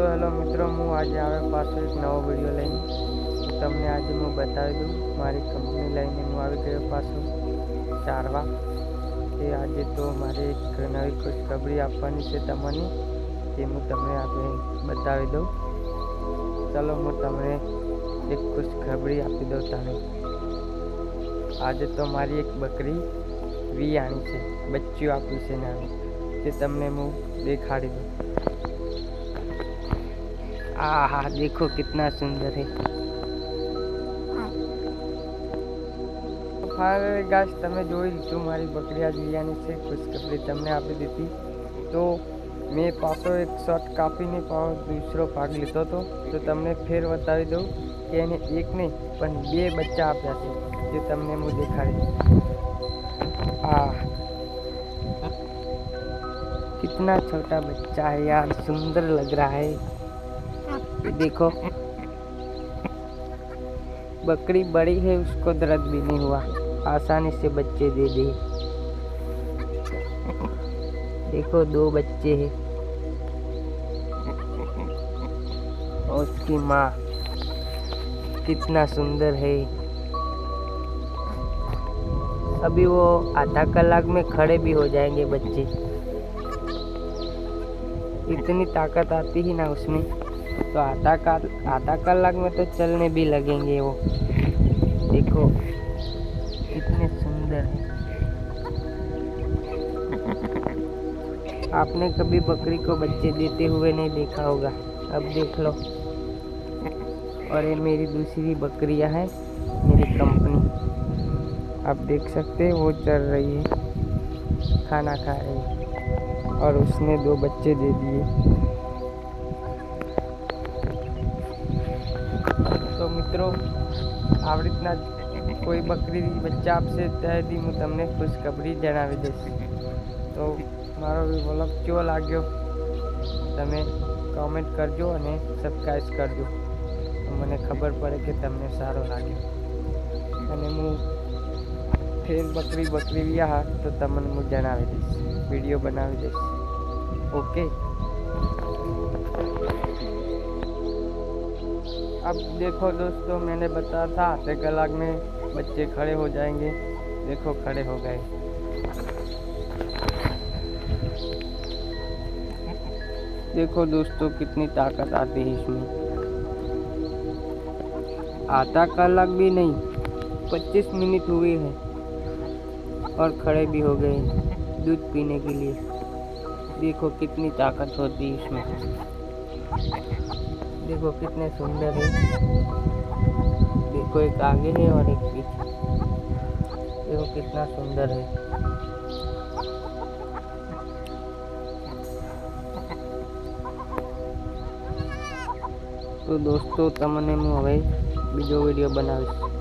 Hello મિત્રો, હું આજે આવે પાછો એક નવો વિડીયો લઈને તમને આજે હું બતાવી દઉં મારી કંપની લઈને હું આવી ગયો પાછો ચારવા. તે આજે તો મારે એક નવી ખુશખબરી આપવાની છે તમને, તે હું તમને આપણે બતાવી દઉં. ચાલો હું તમને એક ખુશખબરી આપી દઉં તમને. આજે તો મારી એક બકરી વિયાણી છે, બચ્ચું આપ્યું છે નાનું, તે તમને હું દેખાડી દઉં. हाँ देखो कितना सुंदर है। फाइनली गाइस તમે જોઈ લીધું મારી બકરી આજ વિયાની છે. ખુશખબરી તમને આપી દીધી. તો મેં પાછો એક શોર્ટ કાપીને દૂસરો ભાગ લીધો હતો, તો તમને ફેર બતાવી દઉં કે એને એક નહીં પણ બે બચ્ચા આપ્યા છે, જે તમને હું દેખાડી દઉં. कितना छोटा बच्चा है यार, सुंदर लग रहा है। ये देखो बकरी बड़ी है, उसको दर्द भी नहीं हुआ, आसानी से बच्चे दे दे। देखो 2 बच्चे हैं और उसकी माँ कितना सुंदर है। अभी वो आधा कलाक में खड़े भी हो जाएंगे बच्चे, इतनी ताकत आती ही ना उसमें, तो आधा कलाक में तो चलने भी लगेंगे वो। देखो कितने सुंदर है। आपने कभी बकरी को बच्चे देते हुए नहीं देखा होगा, अब देख लो। और ये मेरी दूसरी बकरियां हैं, मेरी कंपनी, आप देख सकते हैं वो चल रही है, खाना खा रही है, और उसने 2 बच्चे दे दिए। तो मित्रों आ રીતના કોઈ બકરી બચ્ચા આપશે ત્યારથી હું તમને ખુશખબરી જણાવી દઈશ. તો મારો વ્લોગ કેવો લાગ્યો તમે કોમેન્ટ કરજો અને સબસ્ક્રાઈબ કરજો, તો મને ખબર પડે કે તમને સારો લાગ્યો. અને હું ફેર બકરી વિયા તો તમને હું જણાવી દઈશ, वीडियो बनावी दईश. ओके, अब देखो दोस्तों, मैंने बताया था आधे कलाक में बच्चे खड़े हो जाएंगे. देखो खड़े हो गए. देखो दोस्तों कितनी ताकत आती है इसमें. आधा कलाक भी नहीं, 25 मिनट हुए हैं और खड़े भी हो गए दूध पीने के लिए. देखो कितनी ताकत होती है इसमें. देखो कितने सुंदर है. देखो एक आगे है और एक पीछे. देखो कितना सुंदर है. तो दोस्तों તમને હું હવે બીજો વિડીયો બનાવીશ.